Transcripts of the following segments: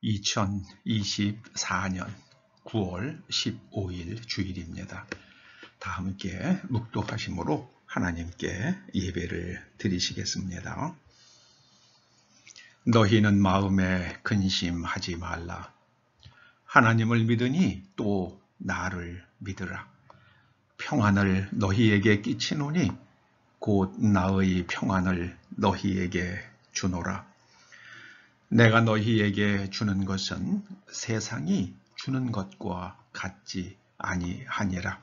2024년 9월 15일 주일입니다. 다 함께 묵독하심으로 하나님께 예배를 드리시겠습니다. 너희는 마음에 근심하지 말라. 하나님을 믿으니 또 나를 믿으라. 평안을 너희에게 끼치노니 곧 나의 평안을 너희에게 주노라. 내가 너희에게 주는 것은 세상이 주는 것과 같지 아니하니라.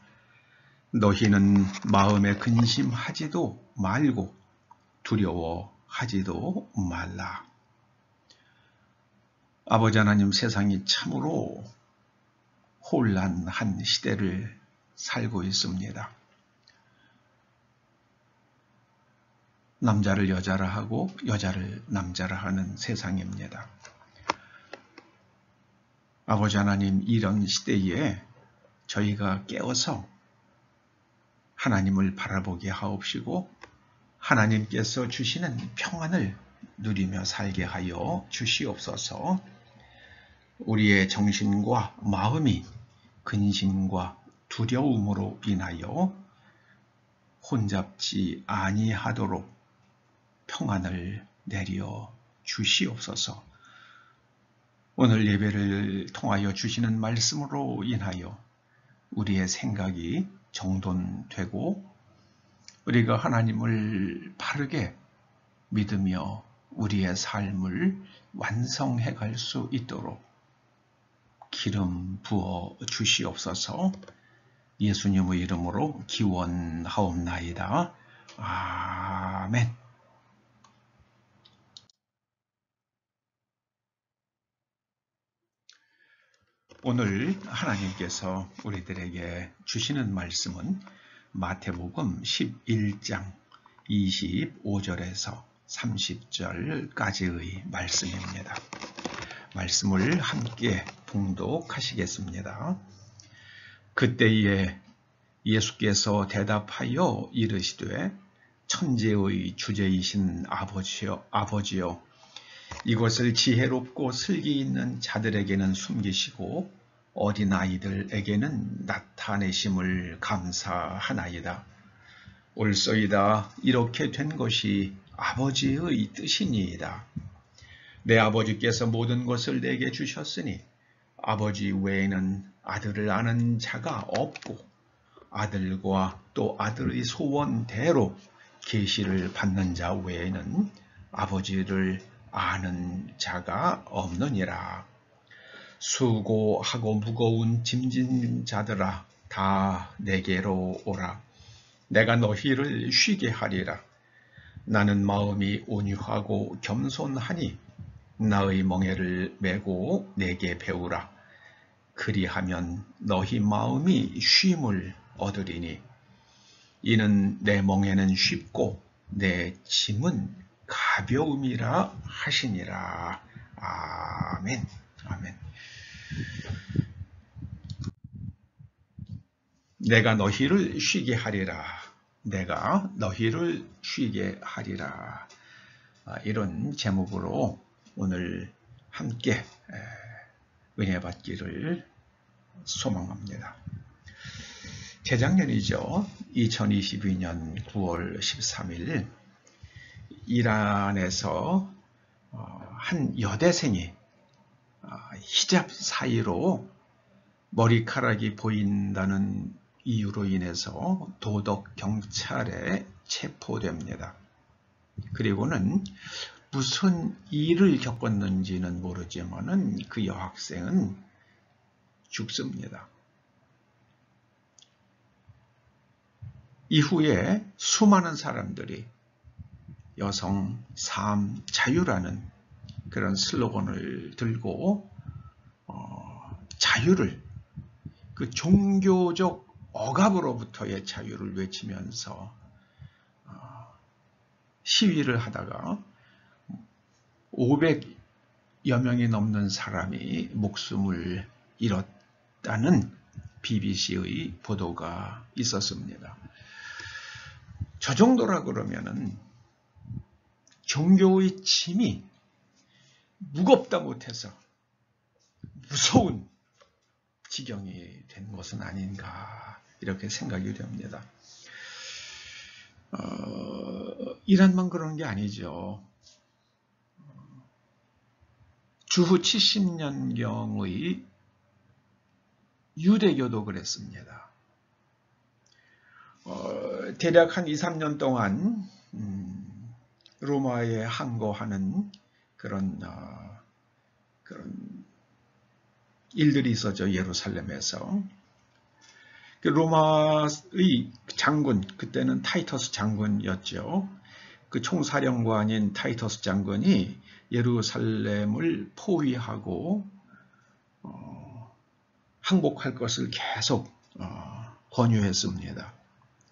너희는 마음에 근심하지도 말고 두려워하지도 말라. 아버지 하나님, 세상이 참으로 혼란한 시대를 살고 있습니다. 남자를 여자라 하고 여자를 남자라 하는 세상입니다. 아버지 하나님, 이런 시대에 저희가 깨어서 하나님을 바라보게 하옵시고 하나님께서 주시는 평안을 누리며 살게 하여 주시옵소서. 우리의 정신과 마음이 근심과 두려움으로 인하여 혼잡지 아니하도록 평안을 내려 주시옵소서. 오늘 예배를 통하여 주시는 말씀으로 인하여 우리의 생각이 정돈되고 우리가 하나님을 바르게 믿으며 우리의 삶을 완성해 갈 수 있도록 기름 부어 주시옵소서. 예수님의 이름으로 기원하옵나이다. 아멘. 오늘 하나님께서 우리들에게 주시는 말씀은 마태복음 11장 25절에서 30절까지의 말씀입니다. 말씀을 함께 봉독하시겠습니다. 그때에 예수께서 대답하여 이르시되 천재의 주제이신 아버지여, 이것을 지혜롭고 슬기 있는 자들에게는 숨기시고 어린아이들에게는 나타내심을 감사하나이다. 옳소이다. 이렇게 된 것이 아버지의 뜻이니이다. 내 아버지께서 모든 것을 내게 주셨으니 아버지 외에는 아들을 아는 자가 없고 아들과 또 아들의 소원대로 계시를 받는 자 외에는 아버지를 아는 자가 없느니라. 수고하고 무거운 짐진 자들아, 다 내게로 오라. 내가 너희를 쉬게 하리라. 나는 마음이 온유하고 겸손하니 나의 멍에를 메고 내게 배우라. 그리하면 너희 마음이 쉼을 얻으리니 이는 내 멍에는 쉽고 내 짐은 가벼움이라 하시니라. 아멘. 아멘. 내가 너희를 쉬게 하리라. 내가 너희를 쉬게 하리라. 이런 제목으로 오늘 함께 은혜 받기를 소망합니다. 재작년이죠. 2022년 9월 13일 이란에서 한 여대생이 히잡 사이로 머리카락이 보인다는 이유로 인해서 도덕 경찰에 체포됩니다. 그리고는 무슨 일을 겪었는지는 모르지만은 그 여학생은 죽습니다. 이후에 수많은 사람들이 여성, 삶, 자유라는 그런 슬로건을 들고 자유를, 그 종교적 억압으로부터의 자유를 외치면서 시위를 하다가 500여 명이 넘는 사람이 목숨을 잃었다는 BBC의 보도가 있었습니다. 저 정도라 그러면은 종교의 짐이 무겁다 못해서 무서운 지경이 된 것은 아닌가 이렇게 생각이 됩니다. 이란만 그런 게 아니죠. 주후 70년경의 유대교도 그랬습니다. 대략 한 2, 3년 동안 로마에 항거하는 그런 일들이 있었죠. 예루살렘에서. 로마의 장군, 그때는 타이터스 장군이었죠. 그 총사령관인 타이터스 장군이 예루살렘을 포위하고 항복할 것을 계속 권유했습니다.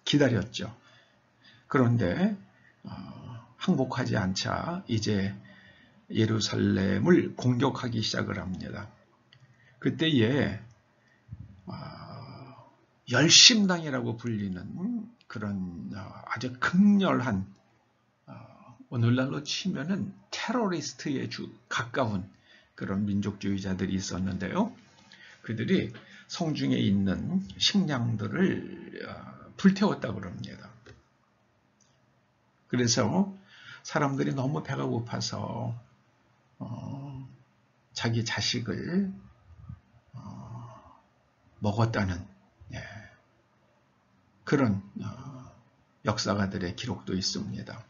기다렸죠. 그런데 항복하지 않자 이제 예루살렘을 공격하기 시작을 합니다. 그때에 열심당이라고 불리는 그런 아주 극렬한 오늘날로 치면은 테러리스트에 가까운 그런 민족주의자들이 있었는데요. 그들이 성중에 있는 식량들을 불태웠다고 합니다. 그래서 사람들이 너무 배가 고파서 자기 자식을 먹었다는 그런 역사가들의 기록도 있습니다.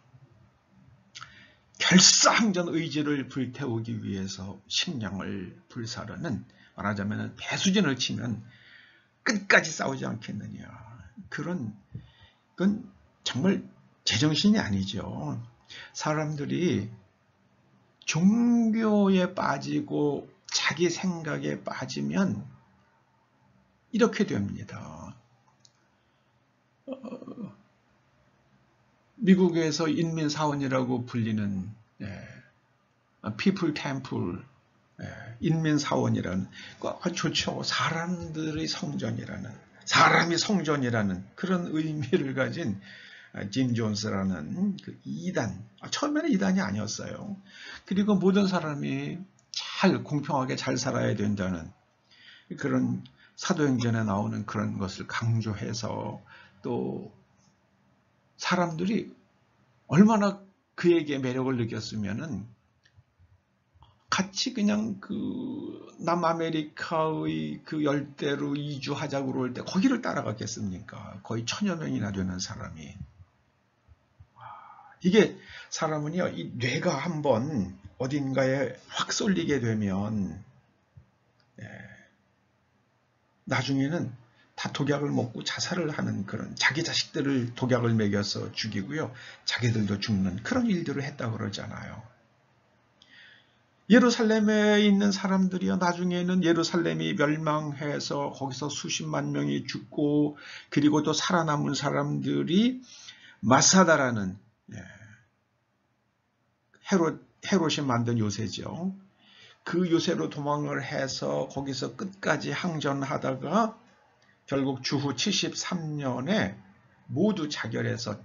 결사항전 의지를 불태우기 위해서 식량을 불사르는, 말하자면 배수진을 치면 끝까지 싸우지 않겠느냐. 그건 정말 제정신이 아니죠. 사람들이 종교에 빠지고 자기 생각에 빠지면 이렇게 됩니다. 미국에서 인민사원이라고 불리는 People Temple, 인민사원이라는 좋죠. 사람들의 성전이라는, 사람이 성전이라는 그런 의미를 가진 짐 존스라는 그 이단, 처음에는 이단이 아니었어요. 그리고 모든 사람이 공평하게 잘 살아야 된다는 그런 사도행전에 나오는 그런 것을 강조해서, 또 사람들이 얼마나 그에게 매력을 느꼈으면은 같이 그냥 그 남아메리카의 그 열대로 이주하자고 그럴 때 거기를 따라갔겠습니까? 거의 1000여 명이나 되는 사람이. 이게 사람은요, 이 뇌가 한번 어딘가에 확 쏠리게 되면 나중에는 다 독약을 먹고 자살을 하는, 그런 자기 자식들을 독약을 먹여서 죽이고요, 자기들도 죽는 그런 일들을 했다고 그러잖아요. 예루살렘에 있는 사람들이요, 나중에는 예루살렘이 멸망해서 거기서 수십만 명이 죽고, 그리고 또 살아남은 사람들이 마사다라는 헤롯이 만든 요새죠. 그 요새로 도망을 해서 거기서 끝까지 항전하다가 결국 주후 73년에 모두 자결해서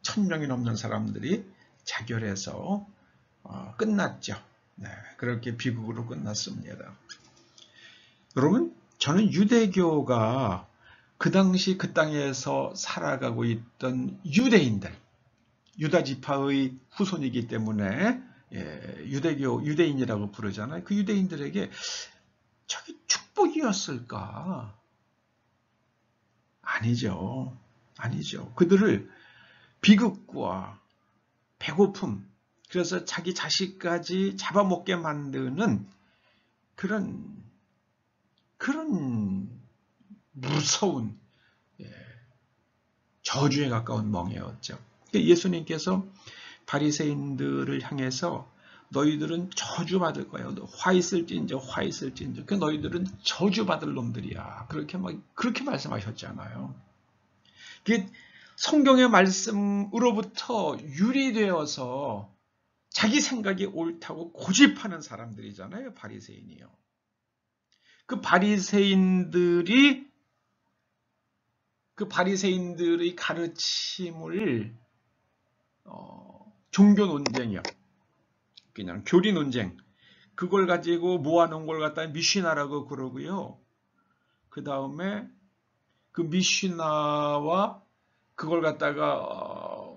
1000명이 넘는 사람들이 자결해서 끝났죠. 그렇게 비극으로 끝났습니다. 여러분, 저는 유대교가 그 당시 그 땅에서 살아가고 있던 유대인들, 유다 지파의 후손이기 때문에 유대인이라고 부르잖아요. 그 유대인들에게 저게 축복이었을까? 아니죠. 그들을 비극과 배고픔, 그래서 자기 자식까지 잡아먹게 만드는 그런 무서운 저주에 가까운 멍에였죠. 예수님께서 바리새인들을 향해서 너희들은 저주받을 거야. 화 있을진저. 그 너희들은 저주받을 놈들이야. 그렇게 말씀하셨잖아요. 그게 성경의 말씀으로부터 유리되어서 자기 생각이 옳다고 고집하는 사람들이잖아요. 바리새인이요. 그 바리새인들의 가르침을 종교 논쟁이요, 그냥 교리 논쟁, 그걸 가지고 모아놓은 걸 갖다 미시나라고 그러고요. 그 다음에 그 미시나와 그걸 갖다가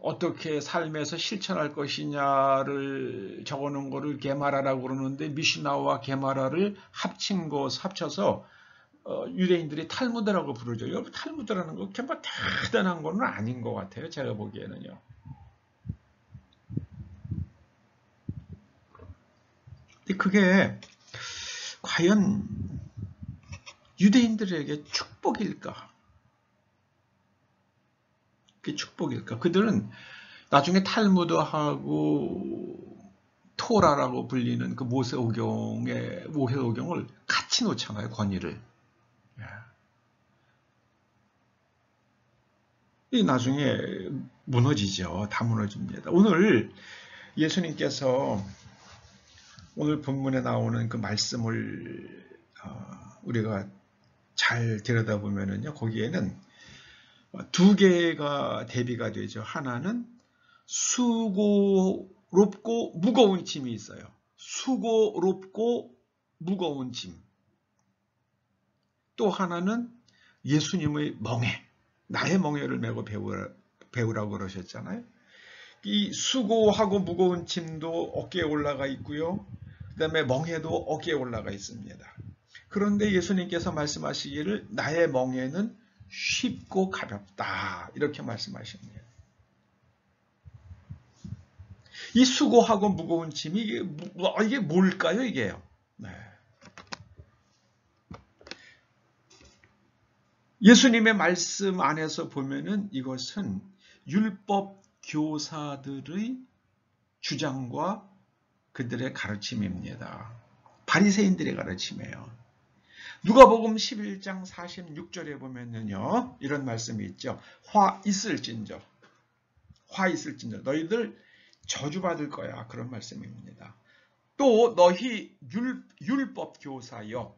어떻게 삶에서 실천할 것이냐를 적어놓은 거를 게마라라고 그러는데, 미시나와 게마라를 합쳐서 유대인들이 탈무드라고 부르죠. 여러분, 탈무드라는 거 그렇게 뭐 대단한 건 아닌 것 같아요. 제가 보기에는요. 근데 그게 과연 유대인들에게 축복일까? 그게 축복일까? 그들은 나중에 탈무드하고 토라라고 불리는 그 모세오경을 같이 놓잖아요. 권위를. 이 나중에 무너지죠. 다 무너집니다. 오늘 예수님께서 오늘 본문에 나오는 그 말씀을 우리가 잘 들여다보면은요, 거기에는 두 개가 대비가 되죠. 하나는 수고롭고 무거운 짐이 있어요. 수고롭고 무거운 짐. 또 하나는 예수님의 멍에, 나의 멍에를 메고 배우라고 그러셨잖아요. 이 수고하고 무거운 짐도 어깨에 올라가 있고요. 그 다음에 멍에도 어깨에 올라가 있습니다. 그런데 예수님께서 말씀하시기를 나의 멍에는 쉽고 가볍다, 이렇게 말씀하십니다. 이 수고하고 무거운 짐이 이게 뭘까요? 이게요. 네. 예수님의 말씀 안에서 보면은 이것은 율법 교사들의 주장과 그들의 가르침입니다. 바리새인들의 가르침이에요. 누가복음 11장 46절에 보면은요, 이런 말씀이 있죠. 화 있을진저 너희들 저주받을 거야, 그런 말씀입니다. 또 너희 율법 교사여,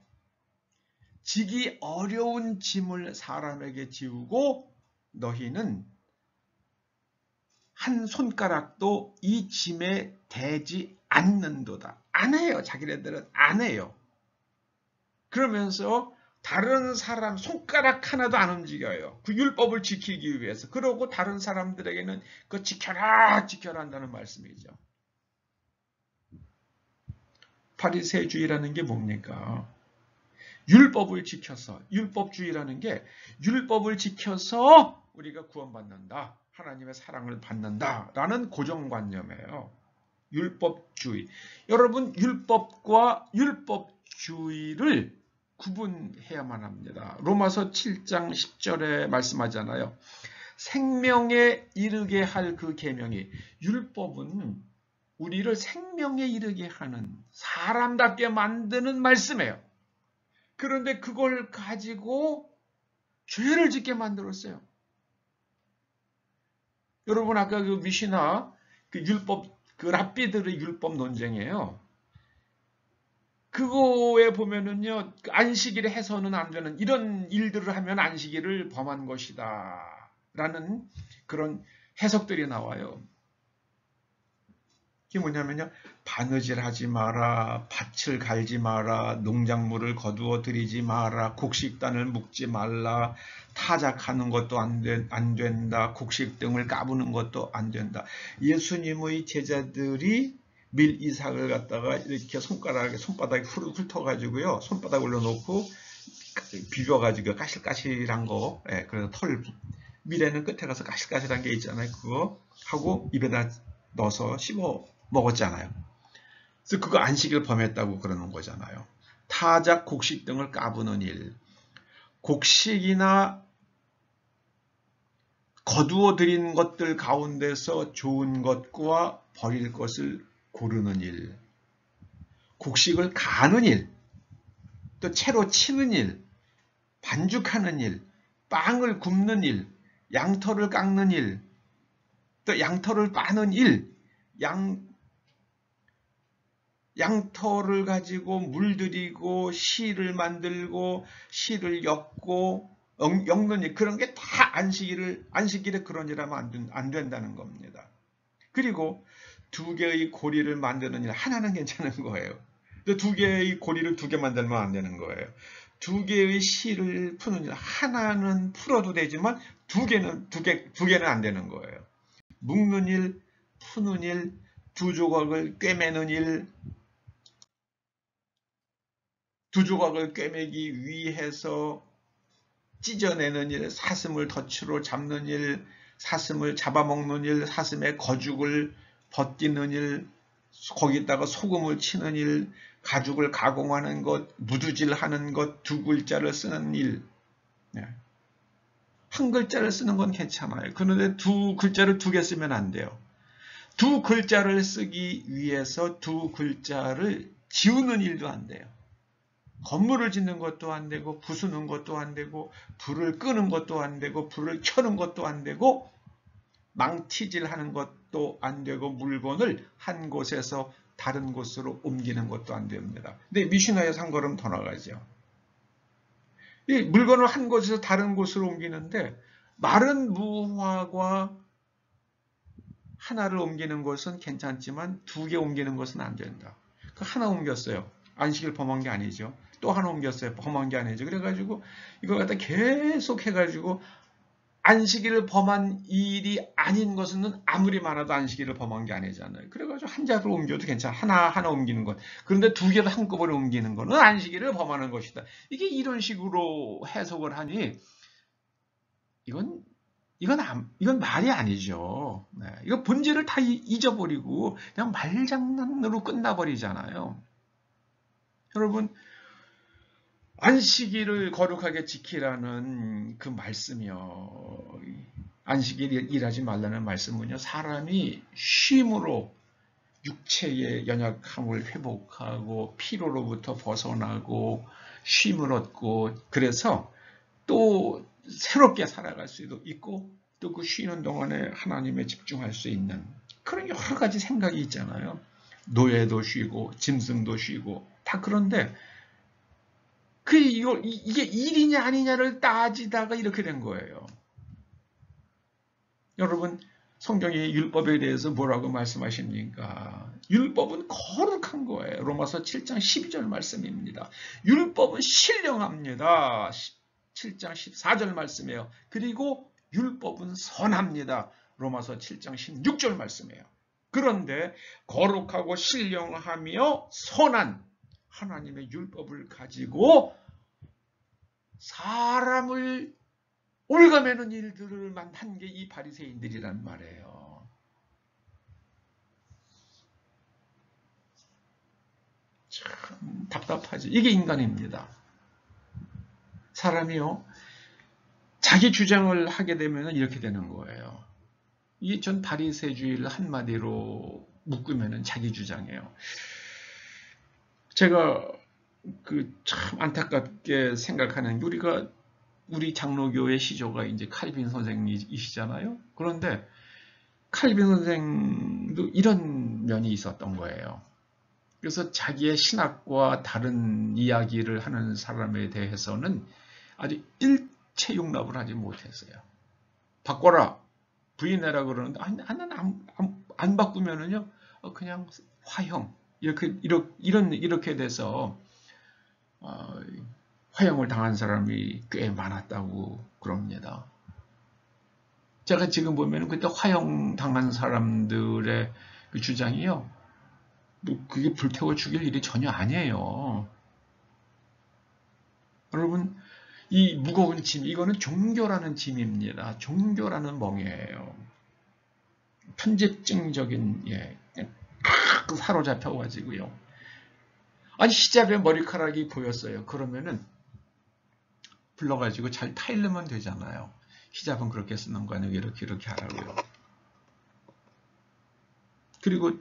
지기 어려운 짐을 사람에게 지우고 너희는 한 손가락도 이 짐에 대지 않는도다. 안 해요. 자기네들은 안 해요. 그러면서 다른 사람 손가락 하나도 안 움직여요. 그 율법을 지키기 위해서. 그러고 다른 사람들에게는 그거 지켜라 한다는 말씀이죠. 바리새주의라는 게 뭡니까? 율법을 지켜서, 율법주의라는 게 율법을 지켜서 우리가 구원받는다, 하나님의 사랑을 받는다라는 고정관념이에요. 율법주의. 여러분, 율법과 율법주의를 구분해야만 합니다. 로마서 7장 10절에 말씀하잖아요. 생명에 이르게 할 그 계명이, 율법은 우리를 생명에 이르게 하는, 사람답게 만드는 말씀이에요. 그런데 그걸 가지고 죄를 짓게 만들었어요. 여러분, 아까 그 미시나, 그 율법, 그 랍비들의 율법 논쟁이에요. 그거에 보면은요, 안식일에 해서는 안 되는, 이런 일들을 하면 안식일을 범한 것이다 라는 그런 해석들이 나와요. 이게 뭐냐면요, 바느질 하지 마라, 밭을 갈지 마라, 농작물을 거두어 들이지 마라, 곡식단을 묶지 말라, 타작하는 것도 안 된다, 곡식 등을 까부는 것도 안 된다. 예수님의 제자들이 밀 이삭을 갖다가 이렇게 손바닥에 훑어가지고요, 손바닥 올려놓고 비벼가지고 까실까실한 거, 그래서 밀에는 끝에 가서 까실까실한 게 있잖아요. 그거 하고 입에다 넣어서 씹어 먹었잖아요. 그래서 그거 안식일 범했다고 그러는 거잖아요. 타작, 곡식 등을 까부는 일, 곡식이나 거두어 들인 것들 가운데서 좋은 것과 버릴 것을 고르는 일, 곡식을 가는 일, 또 채로 치는 일, 반죽하는 일, 빵을 굽는 일, 양털을 깎는 일, 또 양털을 빠는 일, 양털을 가지고 물들이고 실을 만들고 실을 엮고 엮는 일, 그런 게 다 안식일에 그런 일 하면 안 된다는 겁니다. 그리고 두 개의 고리를 만드는 일, 하나는 괜찮은 거예요. 근데 두 개의 고리를 두 개 만들면 안 되는 거예요. 두 개의 실을 푸는 일, 하나는 풀어도 되지만 두 개는 안 되는 거예요. 묶는 일, 푸는 일, 두 조각을 꿰매는 일, 두 조각을 꿰매기 위해서 찢어내는 일, 사슴을 덫으로 잡는 일, 사슴을 잡아먹는 일, 사슴의 거죽을 벗기는 일, 거기다가 소금을 치는 일, 가죽을 가공하는 것, 무두질하는 것, 두 글자를 쓰는 일. 한 글자를 쓰는 건 괜찮아요. 그런데 두 글자를 두 개 쓰면 안 돼요. 두 글자를 쓰기 위해서 두 글자를 지우는 일도 안 돼요. 건물을 짓는 것도 안 되고, 부수는 것도 안 되고, 불을 끄는 것도 안 되고, 불을 켜는 것도 안 되고, 망티질하는 것도 안 되고, 물건을 한 곳에서 다른 곳으로 옮기는 것도 안 됩니다. 근데 미시나에서 한 걸음 더 나가죠. 이 물건을 한 곳에서 다른 곳으로 옮기는데 마른 무화과 하나를 옮기는 것은 괜찮지만 두 개 옮기는 것은 안 된다. 그 하나 옮겼어요. 안식일 범한 게 아니죠. 또 하나 옮겼어요. 범한 게 아니죠. 그래가지고 이걸 갖다 계속 해가지고 안식일을 범한 일이 아닌 것은 아무리 많아도 안식일을 범한 게 아니잖아요. 그래가지고 한 자로 옮겨도 괜찮아. 하나 옮기는 것. 그런데 두 개를 한꺼번에 옮기는 것은 안식일을 범하는 것이다. 이게 이런 식으로 해석을 하니 이건 말이 아니죠. 네, 이거 본질을 다 잊어버리고 그냥 말장난으로 끝나버리잖아요. 여러분, 안식일을 거룩하게 지키라는 그 말씀이요. 안식일 일하지 말라는 말씀은요. 사람이 쉼으로 육체의 연약함을 회복하고 피로로부터 벗어나고 쉼을 얻고 그래서 또 새롭게 살아갈 수도 있고 또 그 쉬는 동안에 하나님에 집중할 수 있는 그런 여러 가지 생각이 있잖아요. 노예도 쉬고 짐승도 쉬고 다 그런데 이게 일이냐 아니냐를 따지다가 이렇게 된 거예요. 여러분, 성경의 율법에 대해서 뭐라고 말씀하십니까? 율법은 거룩한 거예요. 로마서 7장 12절 말씀입니다. 율법은 신령합니다. 7장 14절 말씀이에요. 그리고 율법은 선합니다. 로마서 7장 16절 말씀이에요. 그런데 거룩하고 신령하며 선한 하나님의 율법을 가지고 사람을 올가매는 일들만 한 게 이 바리새인들이란 말이에요. 참 답답하지. 이게 인간입니다. 사람이요. 자기 주장을 하게 되면 이렇게 되는 거예요. 이게 전 바리새주의를 한마디로 묶으면 자기 주장이에요. 제가 참 안타깝게 생각하는 게 우리 장로교의 시조가 이제 칼빈 선생이시잖아요. 그런데 칼빈 선생도 이런 면이 있었던 거예요. 그래서 자기의 신학과 다른 이야기를 하는 사람에 대해서는 아주 일체 용납을 하지 못했어요. 바꿔라, 부인해라 그러는데 안 바꾸면은요 그냥 화형 이렇게 돼서 화형을 당한 사람이 꽤 많았다고 그럽니다. 제가 지금 보면 그때 화형 당한 사람들의 그 주장이요, 그게 불태워 죽일 일이 전혀 아니에요. 여러분, 이 무거운 짐, 이거는 종교라는 짐입니다. 종교라는 멍에예요. 편집증적인 사로잡혀가지고요. 아니 히잡에 머리카락이 보였어요. 그러면은 불러가지고 잘 타일르면 되잖아요. 히잡은 그렇게 쓰는 거 아니고 이렇게 하라고요. 그리고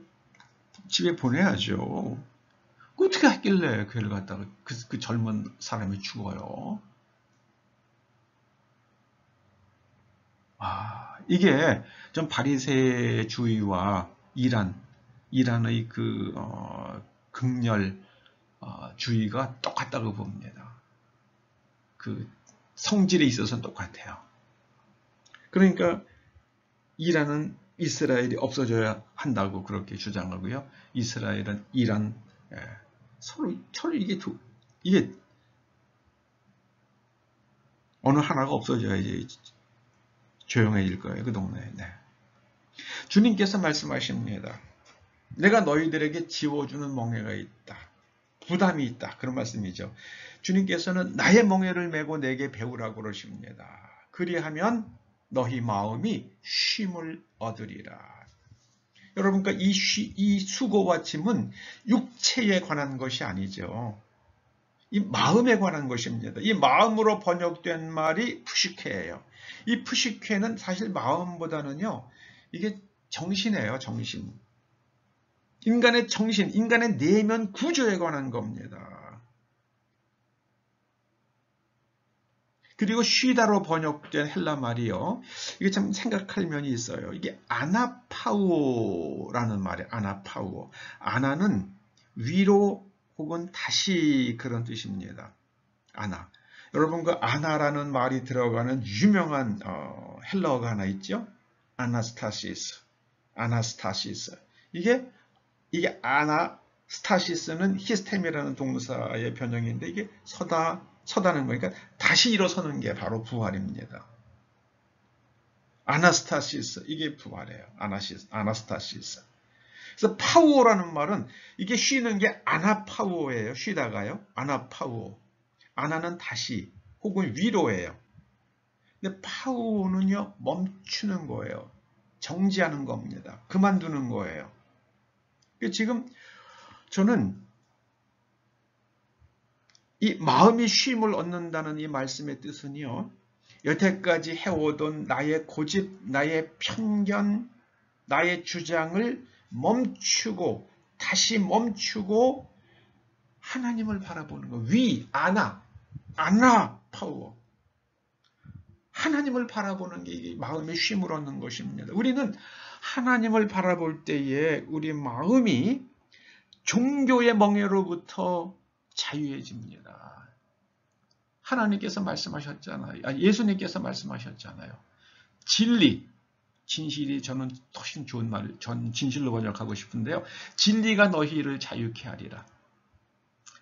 집에 보내야죠. 어떻게 했길래 그를 갖다가 그 젊은 사람이 죽어요. 이게 좀 바리새주의와 이란의 극렬 주의가 똑같다고 봅니다. 그 성질에 있어서는 똑같아요. 그러니까 이란은 이스라엘이 없어져야 한다고 그렇게 주장하고요. 이스라엘은 이란 서로 이게 어느 하나가 없어져야지 조용해질 거예요. 그 동네에. 네. 주님께서 말씀하십니다. 내가 너희들에게 지워주는 멍에가 있다. 부담이 있다. 그런 말씀이죠. 주님께서는 나의 멍에를 메고 내게 배우라고 그러십니다. 그리하면 너희 마음이 쉼을 얻으리라. 여러분, 그러니까 이 수고와 짐은 육체에 관한 것이 아니죠. 이 마음에 관한 것입니다. 이 마음으로 번역된 말이 푸시케예요. 이 푸시케는 사실 마음보다는요, 이게 정신이에요, 정신. 인간의 정신, 인간의 내면 구조에 관한 겁니다. 그리고 쉬다로 번역된 헬라 말이요. 이게 참 생각할 면이 있어요. 이게 아나파우라는 말이에요. 아나파우. 아나는 위로 혹은 다시 그런 뜻입니다. 아나. 여러분 그 아나라는 말이 들어가는 유명한 헬라어가 하나 있죠. 아나스타시스. 아나스타시스. 이게 아나스타시스는 히스템이라는 동사의 변형인데 이게 서다는 거니까 다시 일어서는 게 바로 부활입니다. 아나스타시스 이게 부활이에요. 아나스타시스. 그래서 파우어라는 말은 이게 쉬는 게 아나파우어예요. 쉬다가요. 아나파우어. 아나는 다시 혹은 위로예요. 근데 파우어는요. 멈추는 거예요. 정지하는 겁니다. 그만두는 거예요. 지금 저는 이 마음이 쉼을 얻는다는 이 말씀의 뜻은요. 여태까지 해오던 나의 고집, 나의 편견, 나의 주장을 멈추고 다시 멈추고 하나님을 바라보는 거. 아나 파워. 하나님을 바라보는 게 마음의 쉼을 얻는 것입니다. 우리는 하나님을 바라볼 때에 우리 마음이 종교의 멍에로부터 자유해집니다. 하나님께서 말씀하셨잖아요. 예수님께서 말씀하셨잖아요. 진실이 저는 훨씬 좋은 말을 전 진실로 번역하고 싶은데요. 진리가 너희를 자유케 하리라.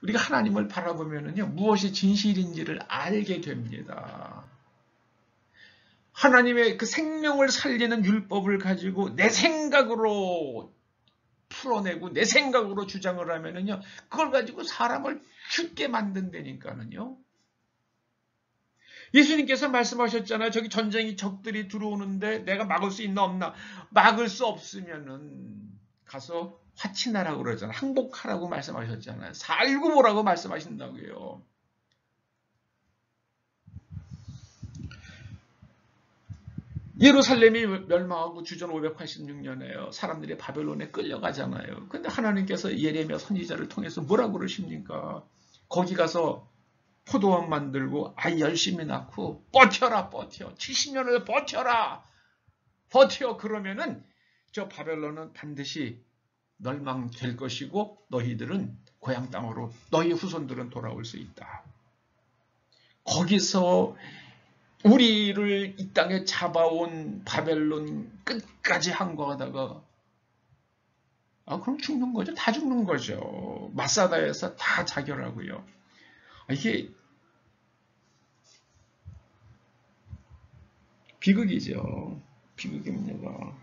우리가 하나님을 바라보면은요, 무엇이 진실인지를 알게 됩니다. 하나님의 그 생명을 살리는 율법을 가지고 내 생각으로 풀어내고 내 생각으로 주장을 하면은요, 그걸 가지고 사람을 죽게 만든다니까는요. 예수님께서 말씀하셨잖아요. 저기 전쟁이 적들이 들어오는데 내가 막을 수 있나 없나? 막을 수 없으면은 가서 화친하라고 그러잖아요. 항복하라고 말씀하셨잖아요. 살고 보라고 말씀하신다고요. 예루살렘이 멸망하고 주전 586년에요. 사람들이 바벨론에 끌려가잖아요. 근데 하나님께서 예레미야 선지자를 통해서 뭐라고 그러십니까? 거기 가서 포도원 만들고 아이 열심히 낳고 버텨라 버텨. 70년을 버텨. 그러면은 저 바벨론은 반드시 멸망될 것이고 너희들은 고향 땅으로 너희 후손들은 돌아올 수 있다. 거기서 우리를 이 땅에 잡아온 바벨론 끝까지 항거하다가 그럼 죽는 거죠. 다 죽는 거죠. 마사다에서 다 자결하고요. 이게 비극이죠. 비극입니다.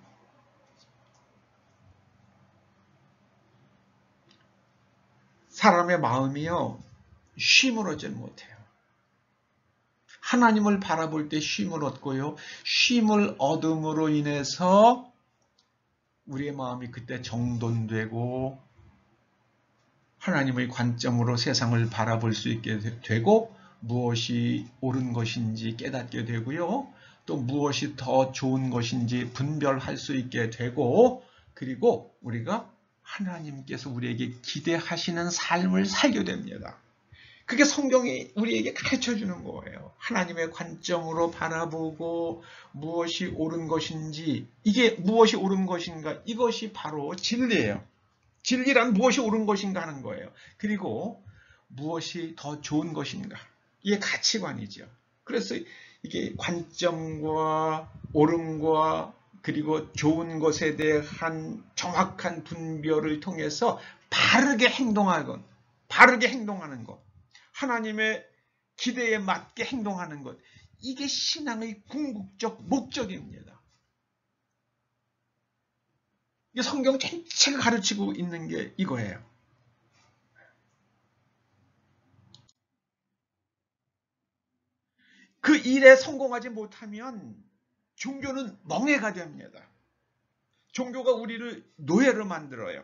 사람의 마음이요. 쉼을 얻지 못해요. 하나님을 바라볼 때 쉼을 얻고요. 쉼을 얻음으로 인해서 우리의 마음이 그때 정돈되고 하나님의 관점으로 세상을 바라볼 수 있게 되고 무엇이 옳은 것인지 깨닫게 되고요. 또 무엇이 더 좋은 것인지 분별할 수 있게 되고 그리고 우리가 하나님께서 우리에게 기대하시는 삶을 살게 됩니다. 그게 성경이 우리에게 가르쳐주는 거예요. 하나님의 관점으로 바라보고 무엇이 옳은 것인지 이게 무엇이 옳은 것인가 이것이 바로 진리예요. 진리란 무엇이 옳은 것인가 하는 거예요. 그리고 무엇이 더 좋은 것인가 이게 가치관이죠. 그래서 이게 관점과 옳음과 그리고 좋은 것에 대한 정확한 분별을 통해서 바르게 행동하건 바르게 행동하는 것, 하나님의 기대에 맞게 행동하는 것, 이게 신앙의 궁극적 목적입니다. 이게 성경 전체가 가르치고 있는 게 이거예요. 그 일에 성공하지 못하면 종교는 멍해가 됩니다. 종교가 우리를 노예로 만들어요.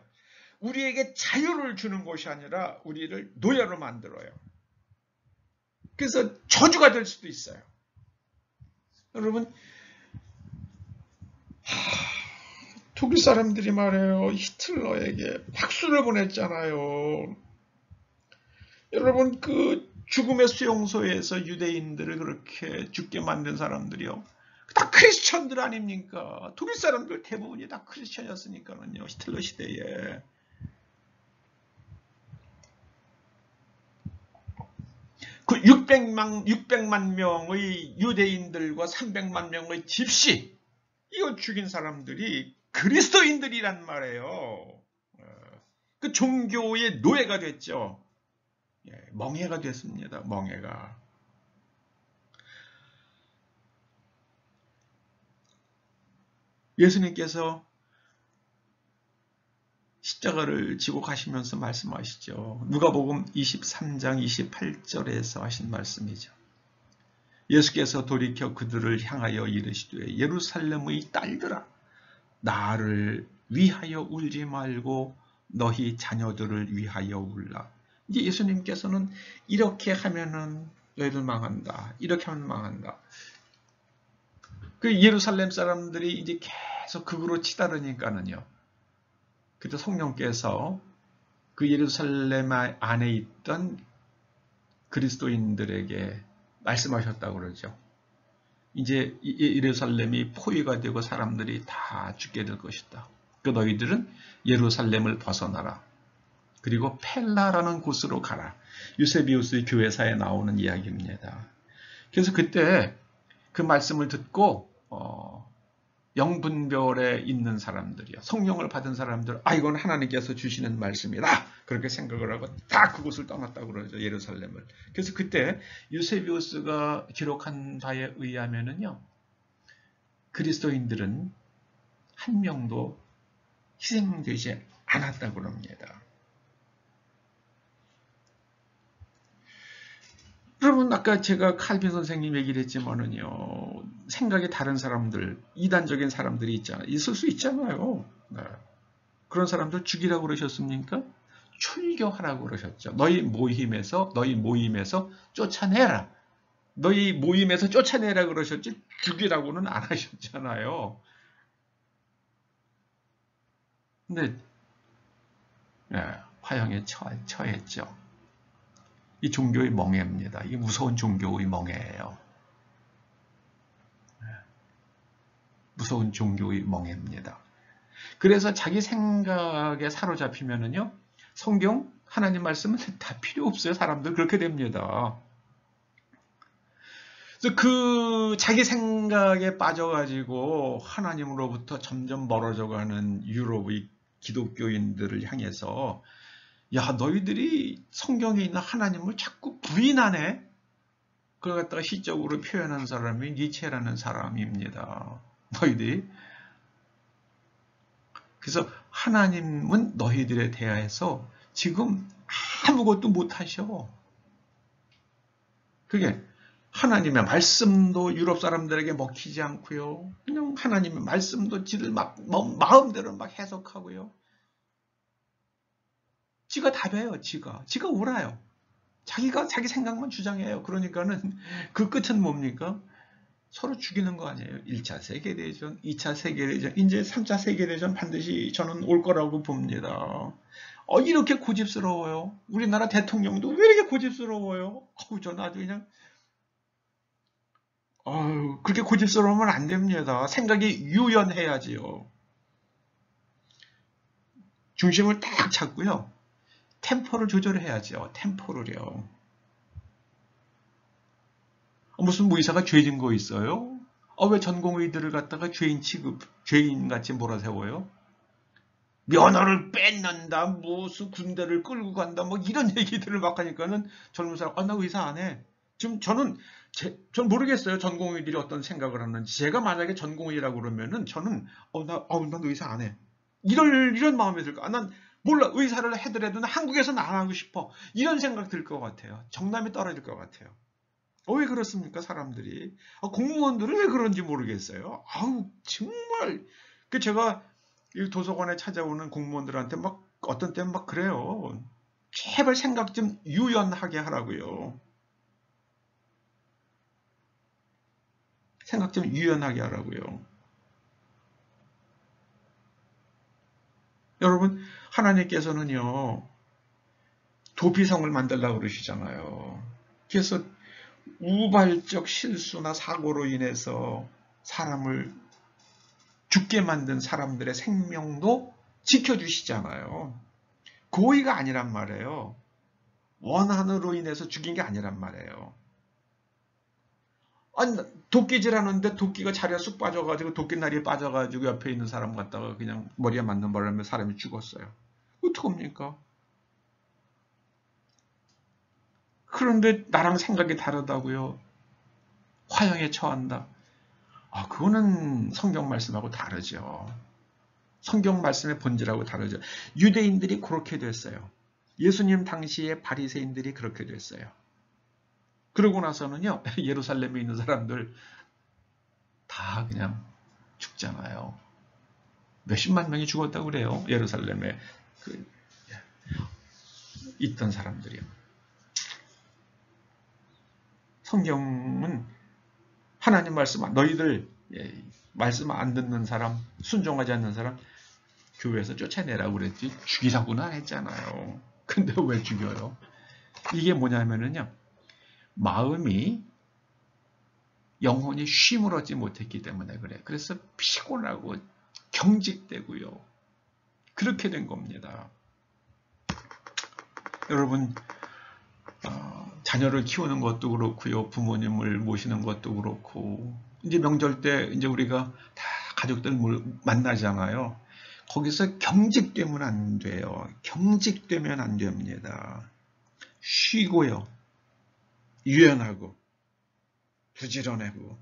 우리에게 자유를 주는 것이 아니라 우리를 노예로 만들어요. 그래서 저주가 될 수도 있어요. 여러분, 독일 사람들이 말해요. 히틀러에게 박수를 보냈잖아요. 여러분, 그 죽음의 수용소에서 유대인들을 그렇게 죽게 만든 사람들이요. 다 크리스천들 아닙니까? 독일 사람들 대부분이 다 크리스천이었으니까는요. 히틀러 시대에. 그 600만 명의 유대인들과 300만 명의 집시, 이거 죽인 사람들이 그리스도인들이란 말이에요. 그 종교의 노예가 됐죠. 멍해가 됐습니다. 멍해가. 예수님께서 십자가를 지고 가시면서 말씀하시죠. 누가복음 23장 28절에서 하신 말씀이죠. 예수께서 돌이켜 그들을 향하여 이르시되 예루살렘의 딸들아, 나를 위하여 울지 말고 너희 자녀들을 위하여 울라. 이제 예수님께서는 이렇게 하면은 너희들 망한다. 이렇게 하면 망한다. 그 예루살렘 사람들이 이제 계속 극으로 치달으니까는요. 그때 성령께서 그 예루살렘 안에 있던 그리스도인들에게 말씀하셨다고 그러죠. 이제 예루살렘이 포위가 되고 사람들이 다 죽게 될 것이다. 그 너희들은 예루살렘을 벗어나라. 그리고 펠라라는 곳으로 가라. 유세비우스의 교회사에 나오는 이야기입니다. 그래서 그때 그 말씀을 듣고 영분별에 있는 사람들이요. 성령을 받은 사람들, 이건 하나님께서 주시는 말씀이다. 그렇게 생각을 하고 다 그곳을 떠났다고 그러죠. 예루살렘을. 그래서 그때 유세비우스가 기록한 바에 의하면은요. 그리스도인들은 한 명도 희생되지 않았다고 합니다. 여러분, 아까 제가 칼빈 선생님 얘기를 했지만은요, 생각이 다른 사람들, 이단적인 사람들이 있을 수 있잖아요. 네. 그런 사람들 죽이라고 그러셨습니까? 출교하라고 그러셨죠. 너희 모임에서 쫓아내라. 너희 모임에서 쫓아내라 그러셨지, 죽이라고는 안 하셨잖아요. 근데, 네, 화형에 처했죠. 이 종교의 멍해입니다. 이게 무서운 종교의 멍해예요. 무서운 종교의 멍해입니다. 그래서 자기 생각에 사로잡히면은요, 성경, 하나님 말씀은 다 필요 없어요. 사람들 그렇게 됩니다. 그래서 그 자기 생각에 빠져가지고 하나님으로부터 점점 멀어져가는 유럽의 기독교인들을 향해서 야, 너희들이 성경에 있는 하나님을 자꾸 부인하네? 그걸 갖다가 시적으로 표현한 사람이 니체라는 사람입니다. 너희들이. 그래서 하나님은 너희들에 대하여서 지금 아무것도 못하셔. 그게 하나님의 말씀도 유럽 사람들에게 먹히지 않고요. 그냥 하나님의 말씀도 지들 마음대로 막 해석하고요. 지가 답해요. 지가 옳아요. 자기가 자기 생각만 주장해요. 그러니까는 그 끝은 뭡니까? 서로 죽이는 거 아니에요. 1차 세계대전, 2차 세계대전, 이제 3차 세계대전 반드시 저는 올 거라고 봅니다. 이렇게 고집스러워요. 우리나라 대통령도 왜 이렇게 고집스러워요? 저는 아주 그냥 그렇게 고집스러우면 안 됩니다. 생각이 유연해야지요. 중심을 딱 잡고요. 템포를 조절해야죠. 템포를요. 무슨 의사가 죄진 거 있어요? 왜 전공의들을 갖다가 죄인같이 몰아세워요? 면허를 뺏는다, 무슨 군대를 끌고 간다, 뭐 이런 얘기들을 막 하니까는 젊은 사람, 나 의사 안 해. 지금 전 모르겠어요. 전공의들이 어떤 생각을 하는지. 제가 만약에 전공의라고 그러면은 저는, 난 의사 안 해. 이런 마음이 들까? 난 몰라. 의사를 해더라도 한국에서는 안 하고 싶어. 이런 생각 들 것 같아요. 정남이 떨어질 것 같아요. 왜 그렇습니까, 사람들이? 공무원들은 왜 그런지 모르겠어요. 정말. 제가 이 도서관에 찾아오는 공무원들한테 막 어떤 때는 막 그래요. 제발 생각 좀 유연하게 하라고요. 생각 좀 유연하게 하라고요. 여러분, 하나님께서는요, 도피성을 만들려고 그러시잖아요. 그래서 우발적 실수나 사고로 인해서 사람을 죽게 만든 사람들의 생명도 지켜주시잖아요. 고의가 아니란 말이에요. 원한으로 인해서 죽인 게 아니란 말이에요. 아니, 도끼질 하는데 도끼가 자리에 쑥 빠져가지고 도끼날이 빠져가지고 옆에 있는 사람 갖다가 그냥 머리에 맞는 바람에 사람이 죽었어요. 어떡합니까? 그런데 나랑 생각이 다르다고요. 화형에 처한다. 그거는 성경 말씀하고 다르죠. 성경 말씀의 본질하고 다르죠. 유대인들이 그렇게 됐어요. 예수님 당시에 바리새인들이 그렇게 됐어요. 그러고 나서는요, 예루살렘에 있는 사람들 다 그냥 죽잖아요. 몇십만 명이 죽었다고 그래요. 예루살렘에 있던 사람들이요. 성경은 하나님 말씀, 너희들 말씀 안 듣는 사람, 순종하지 않는 사람 교회에서 쫓아내라고 그랬지 죽이라고는 안 했잖아요. 근데 왜 죽여요? 이게 뭐냐면은요, 마음이 영혼이 쉼을 얻지 못했기 때문에 그래. 그래서 피곤하고 경직되고요. 그렇게 된 겁니다. 여러분, 자녀를 키우는 것도 그렇고요. 부모님을 모시는 것도 그렇고, 이제 명절 때 이제 우리가 다 가족들 만나잖아요. 거기서 경직되면 안 돼요. 경직되면 안 됩니다. 쉬고요. 유연하고 부지런하고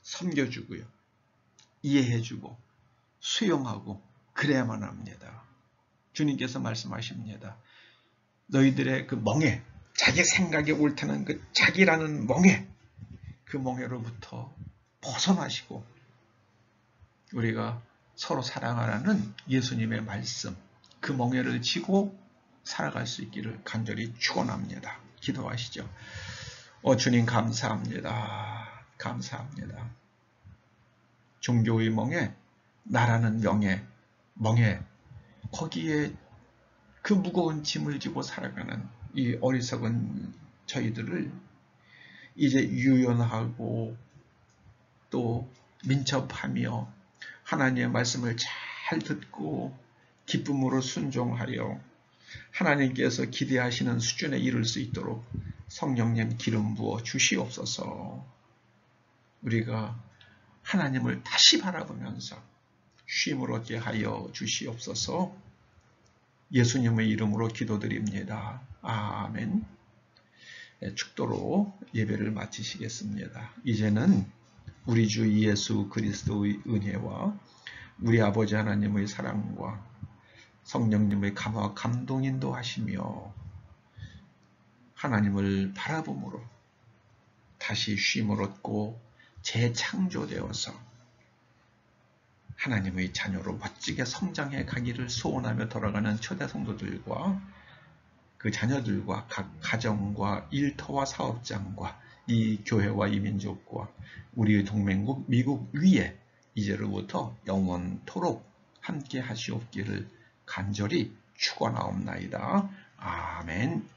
섬겨주고요. 이해해주고 수용하고 그래야만 합니다. 주님께서 말씀하십니다. 너희들의 그 멍에, 자기 생각이 옳다는 그 자기라는 멍에, 그 멍에로부터 벗어나시고 우리가 서로 사랑하라는 예수님의 말씀, 그 멍에를 지고 살아갈 수 있기를 간절히 축원합니다. 기도하시죠. 주님 감사합니다. 감사합니다. 종교의 멍에, 나라는 멍에 거기에 그 무거운 짐을 지고 살아가는 이 어리석은 저희들을 이제 유연하고 또 민첩하며 하나님의 말씀을 잘 듣고 기쁨으로 순종하여 하나님께서 기대하시는 수준에 이를 수 있도록 성령님 기름 부어 주시옵소서. 우리가 하나님을 다시 바라보면서 쉼을 얻게 하여 주시옵소서. 예수님의 이름으로 기도드립니다. 아멘. 축도로 예배를 마치시겠습니다. 이제는 우리 주 예수 그리스도의 은혜와 우리 아버지 하나님의 사랑과 성령님의 감화 감동 인도하시며 하나님을 바라봄으로 다시 쉼을 얻고 재창조되어서 하나님의 자녀로 멋지게 성장해 가기를 소원하며 돌아가는 초대 성도들과 그 자녀들과 각 가정과 일터와 사업장과 이 교회와 이 민족과 우리의 동맹국 미국 위에 이제로부터 영원토록 함께 하시옵기를 간절히 축원하옵나이다. 아멘.